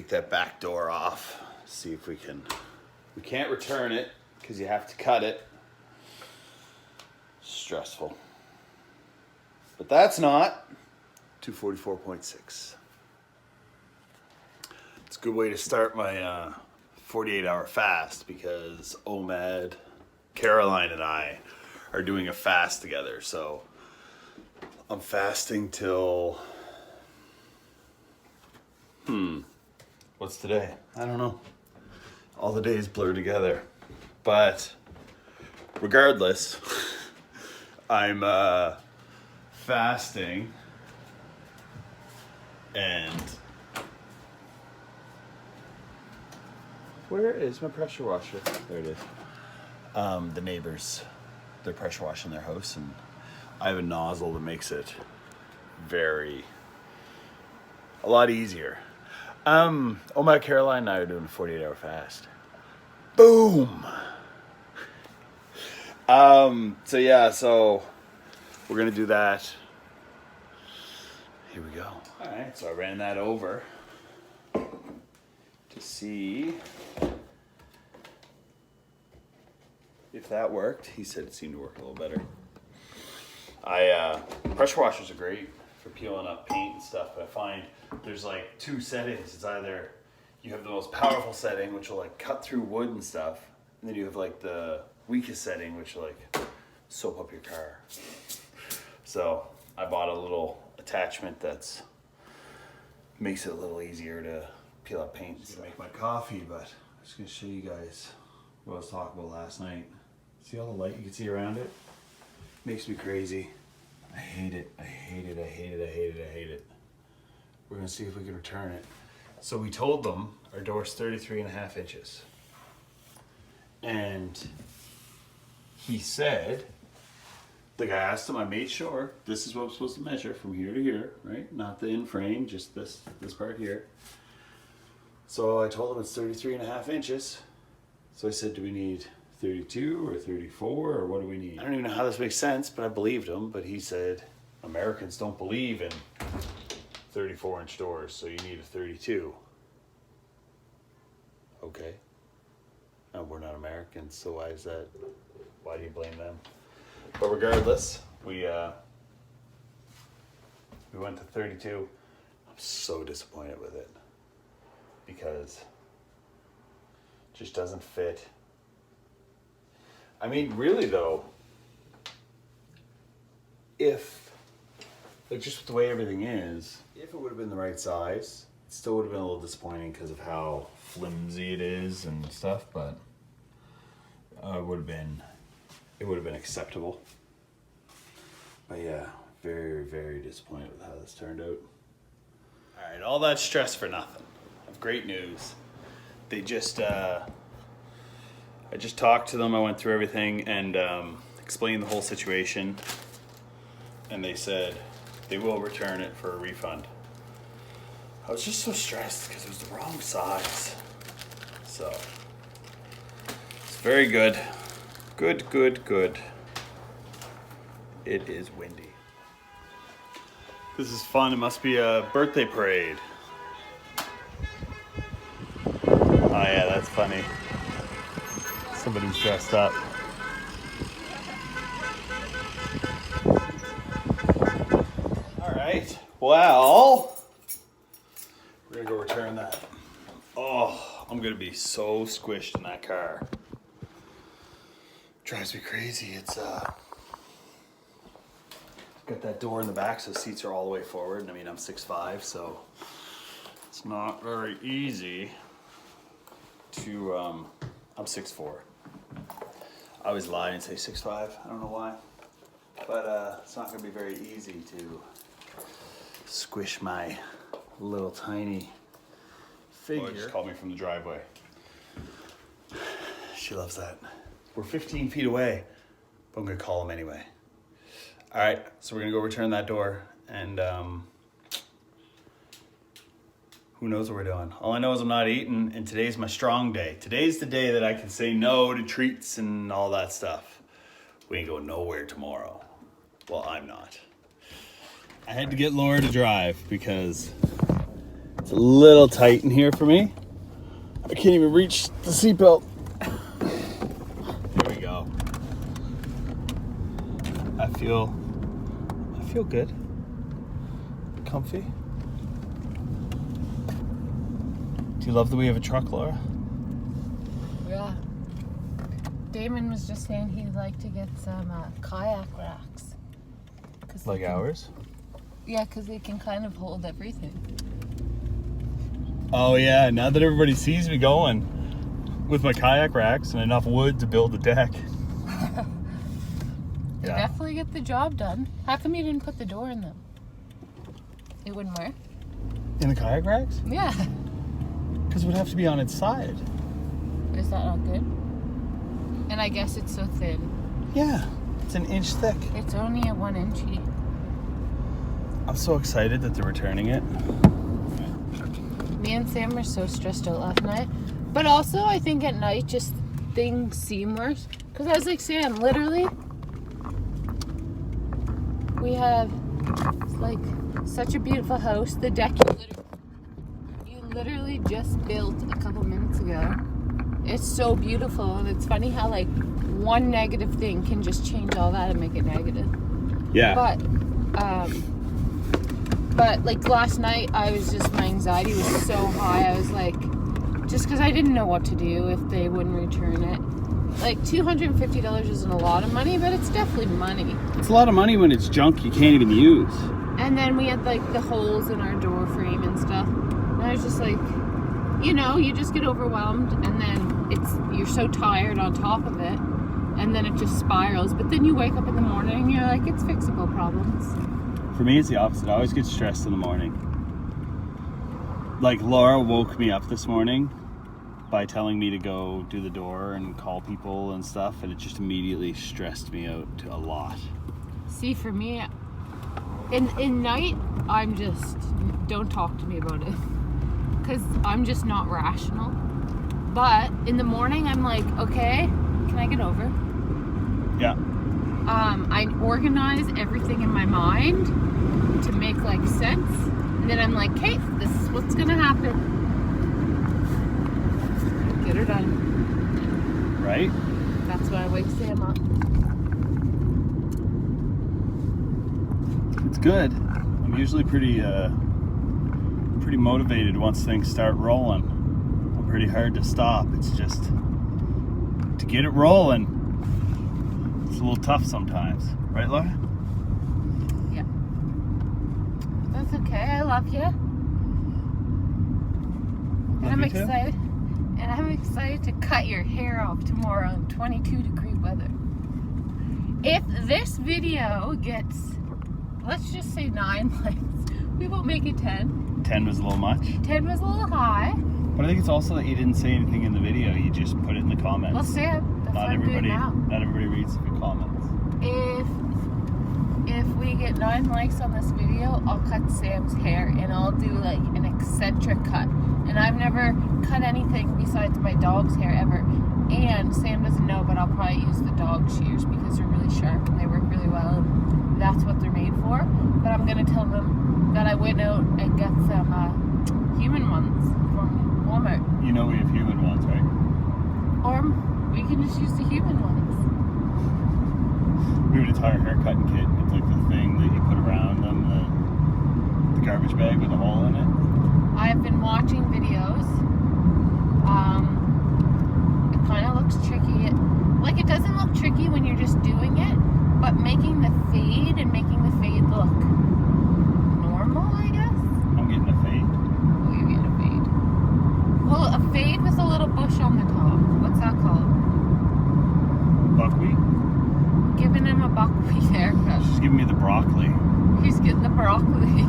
take that back door off. See if we can. We can't return it because you have to cut it. Stressful. But that's not 244.6. It's a good way to start my 48-hour fast because OMAD, Caroline, and I are doing a fast together. So I'm fasting till... What's today? I don't know. All the days blur together. But regardless, I'm fasting and where is my pressure washer? There it is. The neighbors, they're pressure washing their house, and I have a nozzle that makes it a lot easier. Oh my, Caroline and I are doing a 48-hour fast. Boom! So we're gonna do that. Here we go. All right, so I ran that over to see if that worked. He said it seemed to work a little better. Pressure washers are great for peeling up paint and stuff, but I find there's like two settings. It's either you have the most powerful setting, which will like cut through wood and stuff, and then you have like the weakest setting, which will like soap up your car. So I bought a little attachment that's makes it a little easier to peel up paint. I'm gonna make my coffee, but I'm just gonna show you guys what I was talking about last night. See all the light you can see around it? Makes me crazy. I hate it. I hate it. I hate it. I hate it. I hate it. We're gonna see if we can return it. So we told them our door's 33.5 inches. And he said, like I asked him, I made sure this is what I'm supposed to measure from here to here, right? Not the in frame, just this part here. So I told him it's 33.5 inches. So I said, do we need 32 or 34 or what do we need? I don't even know how this makes sense, but I believed him. But he said, Americans don't believe in 34-inch doors, so you need a 32. Okay. No, we're not Americans, so why is that? Why do you blame them? But regardless, we went to 32. I'm so disappointed with it because it just doesn't fit. I mean, really though, if, like just with the way everything is, if it would have been the right size, it still would have been a little disappointing because of how flimsy it is and stuff, but it would have been acceptable. But yeah, very, very disappointed with how this turned out. All right, all that stress for nothing. I have great news. They just, I just talked to them. I went through everything and explained the whole situation. And they said they will return it for a refund. I was just so stressed because it was the wrong size. So, it's very good. Good, good, good. It is windy. This is fun. It must be a birthday parade. Oh yeah, that's funny. Somebody's dressed up. All right. Well, we're gonna go return that. Oh, I'm gonna be so squished in that car. Drives me crazy. It's got that door in the back, so the seats are all the way forward. I mean, I'm 6'5", so it's not very easy to. I'm 6'4". I always lie and say 6'5". I don't know why, but it's not going to be very easy to squish my little tiny figure. Oh, just called me from the driveway. She loves that. We're 15 feet away, but I'm going to call him anyway. All right, so we're going to go return that door, and who knows what we're doing. All I know is I'm not eating, and today's my strong day. Today's the day that I can say no to treats and all that stuff. We ain't going nowhere tomorrow. Well, I'm not. I had to get Laura to drive because It's a little tight in here for me. I can't even reach the seatbelt. There we go. I feel good. Comfy. Do you love that we have a truck, Laura? Yeah. Damon was just saying he'd like to get some kayak racks. Like ours? Yeah, because they can kind of hold everything. Oh yeah, now that everybody sees me going with my kayak racks and enough wood to build a deck. They definitely get the job done. How come you didn't put the door in them? It wouldn't work? In the kayak racks? Yeah. Because it would have to be on its side. Is that not good? And I guess it's so thin. Yeah, it's an inch thick. It's only a 1 inchy. I'm so excited that they're returning it. Me and Sam were so stressed out last night. But also, I think at night, just things seem worse. Because I was like, Sam, literally, we have like such a beautiful house. The deck you literally just built a couple minutes ago. It's so beautiful, and it's funny how like one negative thing can just change all that and make it negative. Yeah. But like last night, I was just, my anxiety was so high. I was like, just because I didn't know what to do if they wouldn't return it. Like $250 isn't a lot of money, but it's definitely money. It's a lot of money when it's junk you can't even use. And then we had like the holes in our door frame and stuff. And I was just like, you know, you just get overwhelmed, and then you're so tired on top of it, and then it just spirals. But then you wake up in the morning and you're like, it's fixable problems. For me, it's the opposite. I always get stressed in the morning. Like Laura woke me up this morning by telling me to go do the door and call people and stuff, and it just immediately stressed me out a lot. See, for me, in night, I'm just, don't talk to me about it, because I'm just not rational. But in the morning, I'm like, okay, can I get over? Yeah. I organize everything in my mind to make like sense, and then I'm like, okay, this is what's gonna happen. Get her done. Right? That's why I wake Sam up. It's good. I'm usually pretty motivated once things start rolling. I'm pretty hard to stop. It's just to get it rolling. It's a little tough sometimes, right, Laura? Yeah. That's okay. I love you. And I'm excited. And I'm excited to cut your hair off tomorrow in 22-degree weather. If this video gets, let's just say 9 likes, we won't make it 10. 10 was a little much. 10 was a little high. But I think it's also that you didn't say anything in the video. You just put it in the comments. Well, Sam, that's what I'm doing now. Not everybody reads the comments. If we get 9 likes on this video, I'll cut Sam's hair, and I'll do like an eccentric cut. And I've never cut anything besides my dog's hair ever. And Sam doesn't know, but I'll probably use the dog shears because they're really sharp and they work really well. And that's what they're made for. But I'm gonna tell them that I went out and got some human ones from Walmart. You know we have human ones, right? Or we can just use the human ones. We have an entire haircutting kit. It's like the thing that you put around them, the garbage bag with a hole in it. I've been watching videos. It kind of looks tricky. Like, it doesn't look tricky when you're just doing it, but making the fade and making the fade look normal, I guess. I'm getting a fade. Oh, you're getting a fade. Well, a fade with a little bush on the top. What's that called? Buckwheat? Giving him a buckwheat haircut. She's giving me the broccoli. He's getting the broccoli.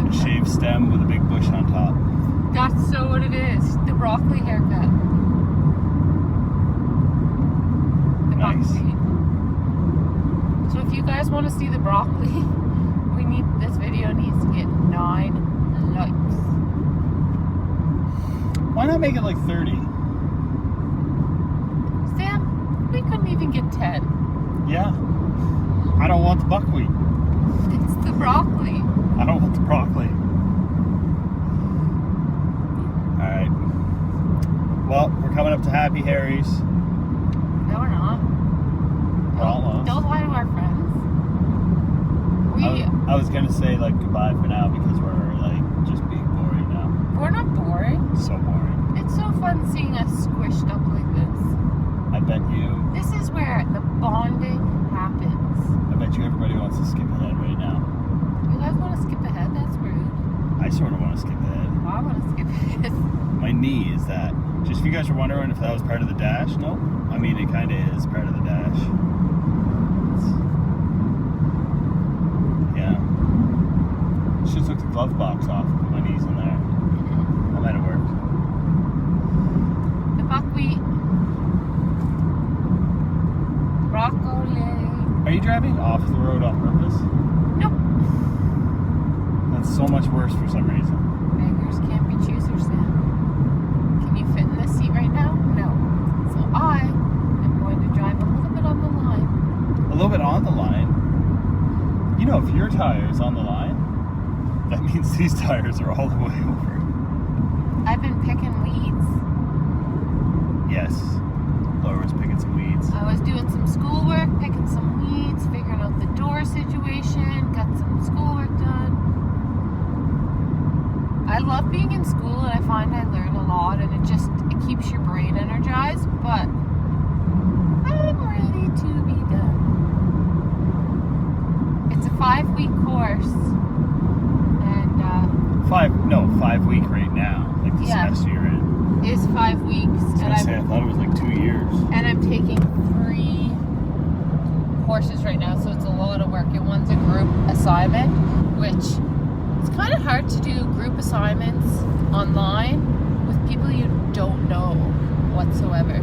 A shaved stem with a big bush on top. That's so what it is. The broccoli haircut. The Nice. buckwheat. So if you guys want to see the broccoli, this video needs to get 9 likes. Why not make it like 30? Sam, we couldn't even get 10. Yeah. I don't want the buckwheat. It's the broccoli. I don't want the broccoli. Well, we're coming up to Happy Harry's. No, we're not. We're almost. Don't lie to our friends. I was gonna say like goodbye for now because we're like just being boring now. We're not boring. So boring. It's so fun seeing us squished up like this. I bet you. This is where the bonding happens. I bet you everybody wants to skip ahead right now. You guys want to skip ahead? That's rude. I sort of want to skip ahead. I want to skip ahead. My knee is that. Just if you guys were wondering if that was part of the dash, no. I mean, it kind of is part of the dash. Yeah. Should took the glove box off and put my knees in there. That might have worked. The buckwheat. Broccoli. Are you driving off the road on purpose? Nope. That's so much worse for some reason. Beggars can't be choosers, Sam. Can you fit in this seat right now? No. So I am going to drive a little bit on the line. A little bit on the line. You know, if your tire is on the line, that means these tires are all the way over. I've been picking weeds. Yes. Laura was picking some weeds. I was doing some schoolwork, picking some weeds, figuring out the door situation, got some schoolwork done. I love being in school and I find I learn a lot and it keeps your brain energized, but I'm ready to be done. It's a 5-week course and 5 week right now, like the Yeah. semester you're in. it's 5 weeks I was and gonna say, I thought it was like 2 years. I'm taking 3 courses right now, so it's a lot of work. And one's a group assignment, which it's kind of hard to do group assignments online with people you don't know whatsoever.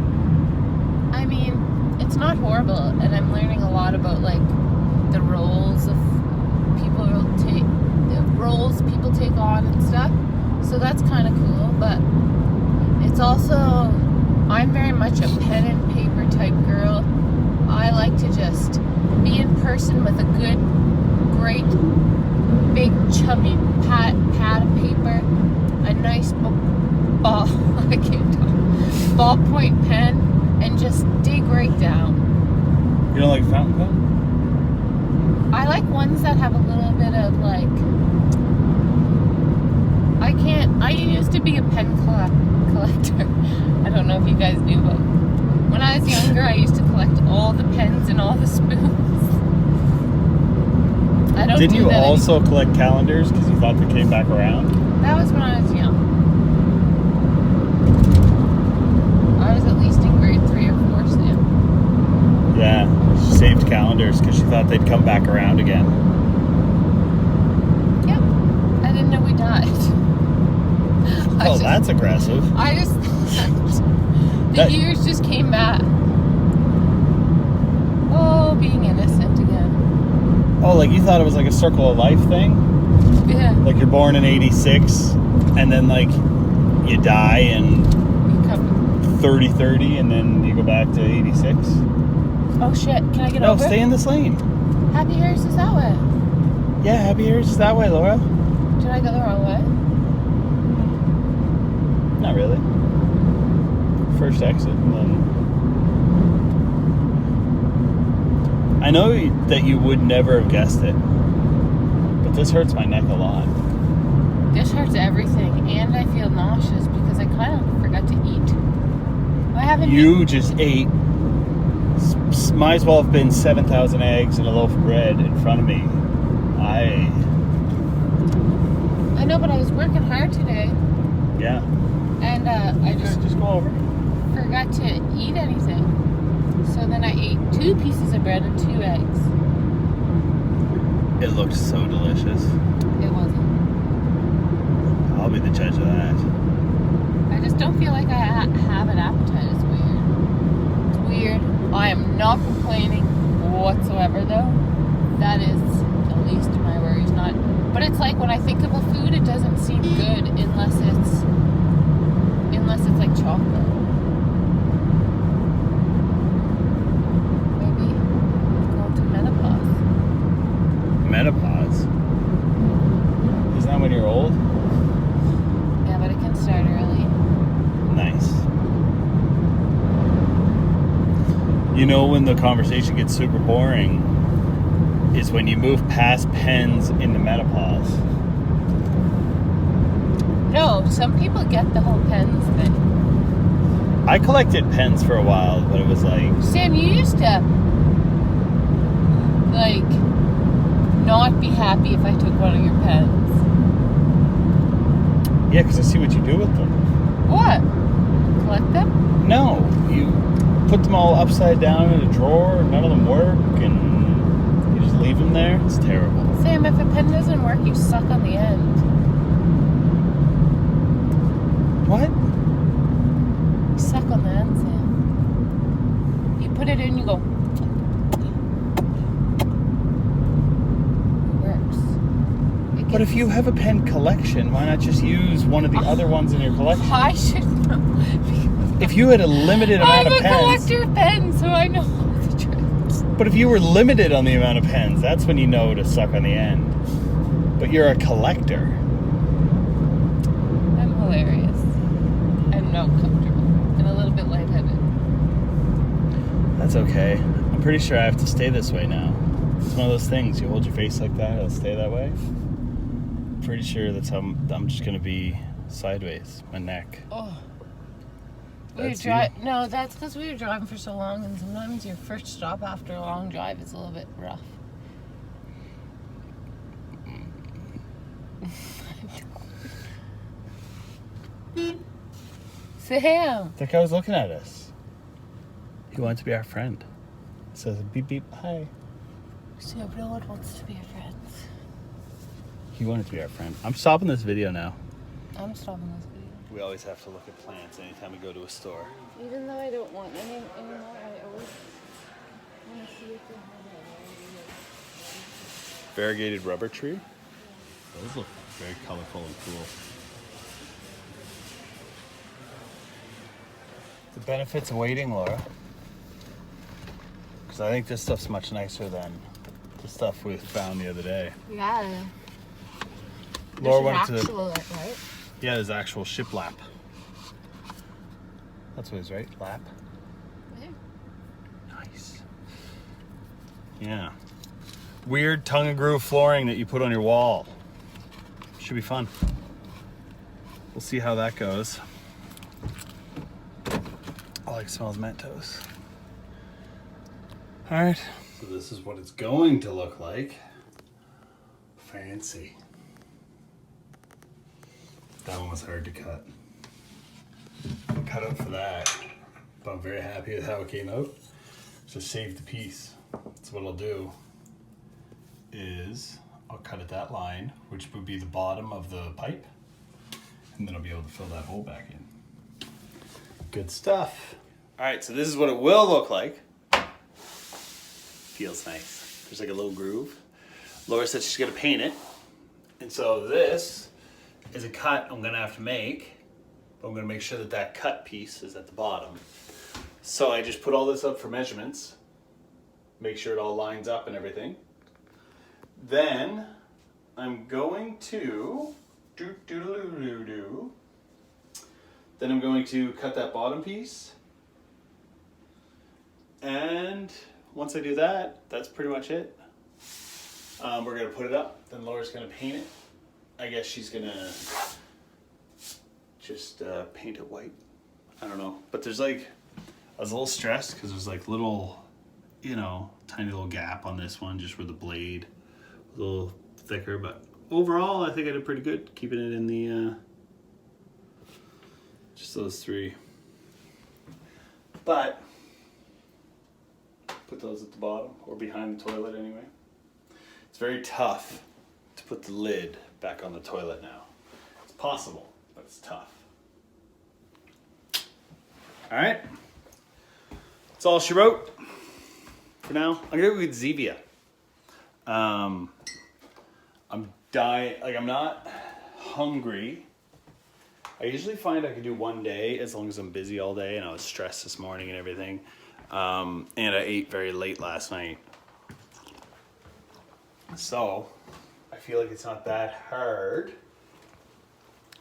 I mean, it's not horrible, and I'm learning a lot about like the roles people take on and stuff. So that's kind of cool, but it's also, I'm very much a pen and paper type girl. I like to just be in person with a good, great, big, chubby pad of paper, a nice ballpoint pen, and just dig right down. You don't like fountain pen? I like ones that have a little bit of like, I used to be a pen collector. I don't know if you guys knew, but when I was younger, I used to collect all the pens and all the spoons. I don't Didn't do you that also anymore. collect calendars because you thought they came back around? That was when I was young. I was at least in grade 3 or 4 still. Yeah, she saved calendars because she thought they'd come back around again. Yep. I didn't know we died. Oh, that's aggressive. The years just came back. Oh, being innocent again. Oh, like you thought it was like a circle of life thing? Yeah. Like you're born in 86 and then like you die in 30 and then you go back to 86? Oh shit, can I get No, over? stay in this lane. Happy Harry's is that way. Yeah, Happy Harry's is that way, Laura. Did I go the wrong way? Not really. First exit and then... I know that you would never have guessed it, but this hurts my neck a lot. This hurts everything, and I feel nauseous because I kind of forgot to eat. I haven't You just ate, might as well have been 7,000 eggs and a loaf of bread in front of me. I know, but I was working hard today, Yeah. and I Just go over. forgot to eat anything. So then I ate 2 pieces of bread and 2 eggs. It looked so delicious. It wasn't. I'll be the judge of that. I just don't feel like I have an appetite. It's weird. It's weird. I am not complaining whatsoever, though. That is the least of my worries. But it's like when I think of a food, it doesn't seem good unless it's like chocolate. Maybe going to menopause. Menopause? Isn't that when you're old? Yeah, but it can start early. Nice. You know when the conversation gets super boring is when you move past pens into menopause. No, some people get the whole pens thing. I collected pens for a while, but it was like... Sam, you used to, like, not be happy if I took one of your pens. Yeah, because I see what you do with them. What? Collect them? No, you put them all upside down in a drawer, none of them work, and you just leave them there. It's terrible. Sam, if a pen doesn't work, you suck on the end. What? You suck on the end, Sam. You put it in, you go. It works. But if you have a pen collection, why not just use one of the other ones in your collection? I should know. If you had a limited amount I'm of a pens... collector of pens, so I know all the tricks. But if you were limited on the amount of pens, that's when you know to suck on the end. But you're a collector. I'm hilarious. I'm not comfortable. And a little bit lightheaded. That's okay. I'm pretty sure I have to stay this way now. It's one of those things. You hold your face like that, it'll stay that way. Pretty sure that's how I'm just going to be sideways. My neck. Oh. That's No, that's because we were driving for so long, and sometimes your first stop after a long drive is a little bit rough. Sam! That guy was looking at us. He wanted to be our friend. It says beep beep, hi. Sam, no one wants to be your friends. He wanted to be our friend. I'm stopping this video now. I'm stopping this video. We always have to look at plants anytime we go to a store. Even though I don't want any anymore, I always want to see if they have Variegated rubber tree. Those look very colorful and cool. The benefits of waiting, Laura. Because I think this stuff's much nicer than the stuff we found the other day. Yeah. Laura wanted to... right? Yeah, there's actual shiplap. That's what it is, right? Lap? Yeah. Nice. Yeah. Weird tongue and groove flooring that you put on your wall. Should be fun. We'll see how that goes. I like smells Mentos. All right. So this is what it's going to look like. Fancy. That one was hard to cut. Cut out for that, but I'm very happy with how it came out. So save the piece. So what I'll do is I'll cut at that line, which would be the bottom of the pipe, and then I'll be able to fill that hole back in. Good stuff. All right, so this is what it will look like. Feels nice. There's like a little groove. Laura said she's gonna paint it, and so this is a cut I'm gonna have to make. But I'm gonna make sure that that cut piece is at the bottom. So I just put all this up for measurements, make sure it all lines up and everything. Then I'm going to Then I'm going to cut that bottom piece. And once I do that, that's pretty much it. We're gonna put it up. Then Laura's gonna paint it. I guess she's gonna just paint it white. I don't know. But there's like, I was a little stressed because there's like little, you know, tiny little gap on this one just where the blade was a little thicker. But overall, I think I did pretty good keeping it in the, just those three. But, put those at the bottom or behind the toilet anyway. It's very tough to put the lid back on the toilet now. It's possible, but it's tough. All right. That's all she wrote for now. I'm gonna go get Zevia. I'm dying, like I'm not hungry. I usually find I can do one day as long as I'm busy all day, and I was stressed this morning and everything. And I ate very late last night. So I feel like it's not that hard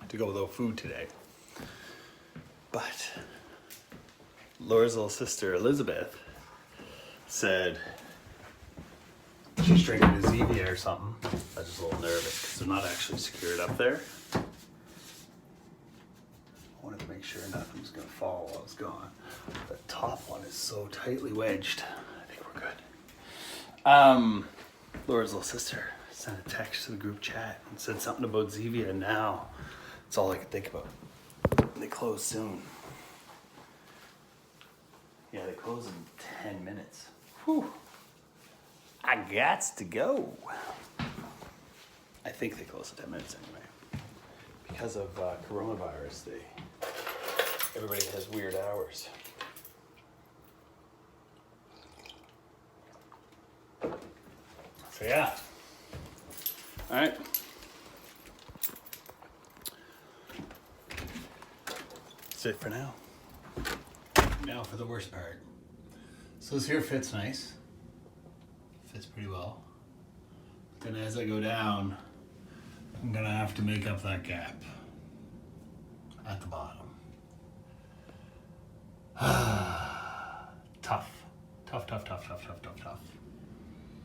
to go without food today. But Laura's little sister Elizabeth said she's drinking a Zevia or something. I was just a little nervous because they're not actually secured up there. I wanted to make sure nothing was gonna fall while I was gone. The top one is so tightly wedged. I think we're good. Laura's little sister sent a text to the group chat and said something about Zevia, and now it's all I could think about. They close soon. Yeah, they close in 10 minutes. Whew. I gots to go. I think they close in 10 minutes anyway. Because of coronavirus, everybody has weird hours. So yeah. All right. That's it for now. Now for the worst part. So this here fits nice. Fits pretty well. Then as I go down, I'm gonna have to make up that gap at the bottom. Tough. Tough.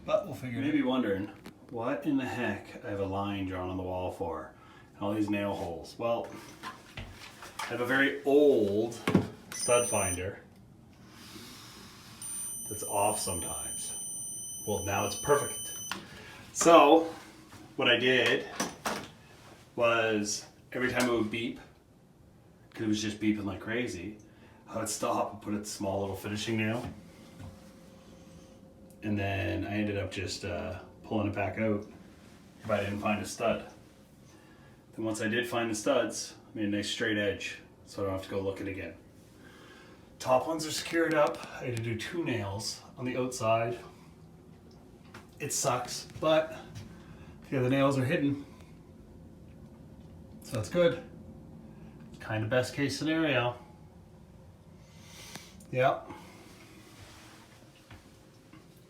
But we'll figure it out. You may be wondering, what in the heck I have a line drawn on the wall for? And all these nail holes. Well, I have a very old stud finder that's off sometimes. Well, now it's perfect. So, what I did was every time it would beep, because it was just beeping like crazy, I would stop and put a small little finishing nail. And then I ended up just pulling it back out if I didn't find a stud. Then once I did find the studs, I made a nice straight edge so I don't have to go looking again. Top ones are secured up. I had to do 2 nails on the outside. It sucks, but the other nails are hidden. So that's good. Kind of best case scenario. Yep.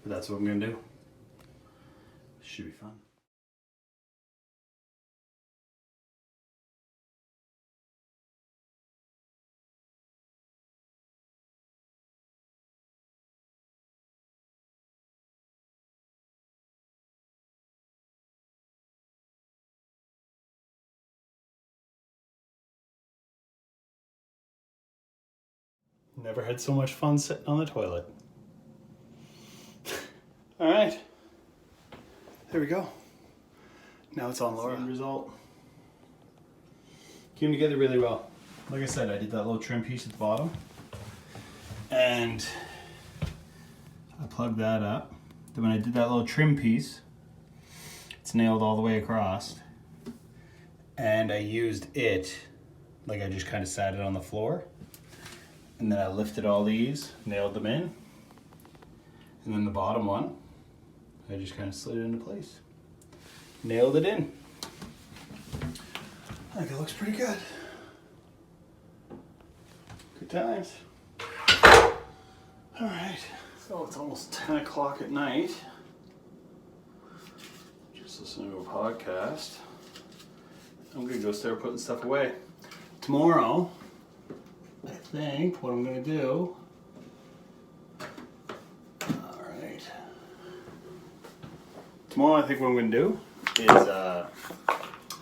But that's what I'm gonna do. Should be fun. Never had so much fun sitting on the toilet. All right, there we go. Now it's on Laura. End result. Came together really well. Like I said, I did that little trim piece at the bottom, and I plugged that up. Then when I did that little trim piece, it's nailed all the way across, and I used it like I just kind of sat it on the floor, and then I lifted all these, nailed them in, and then the bottom one, I just kind of slid it into place. Nailed it in. I think it looks pretty good. Good times. All right, so it's almost 10 o'clock at night. Just listening to a podcast. I'm gonna go start putting stuff away. Tomorrow, I think what I'm gonna do, tomorrow, I think what I'm going to do is, I've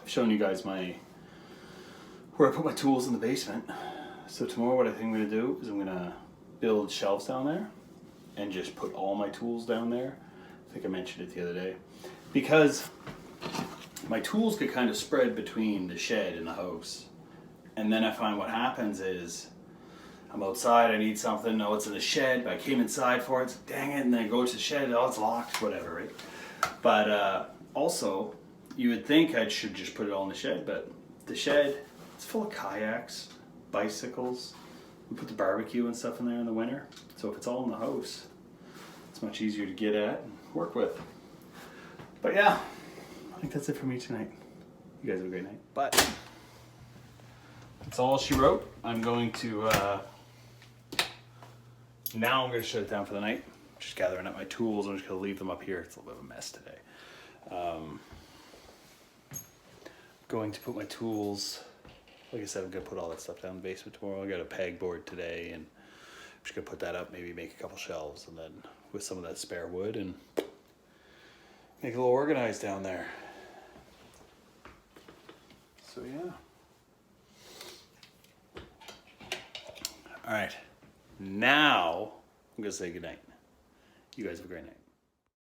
shown you guys where I put my tools in the basement. So tomorrow what I think I'm going to do is I'm going to build shelves down there and just put all my tools down there. I think I mentioned it the other day. Because my tools get kind of spread between the shed and the house. And then I find what happens is, I'm outside, I need something, oh it's in the shed, but I came inside for it, so dang it, and then I go to the shed, oh it's locked, whatever, right? But also, you would think I should just put it all in the shed, but the shed, it's full of kayaks, bicycles. We put the barbecue and stuff in there in the winter. So if it's all in the house, it's much easier to get at and work with. But yeah, I think that's it for me tonight. You guys have a great night. But that's all she wrote. I'm going to, now I'm going to shut it down for the night. Just gathering up my tools. I'm just going to leave them up here. It's a little bit of a mess today. Going to put my tools, like I said, I'm going to put all that stuff down in the basement tomorrow. I got a pegboard today and just gonna put that up, maybe make a couple shelves, and then with some of that spare wood and make it a little organized down there. So yeah. All right, now I'm gonna say goodnight. You guys have a great night.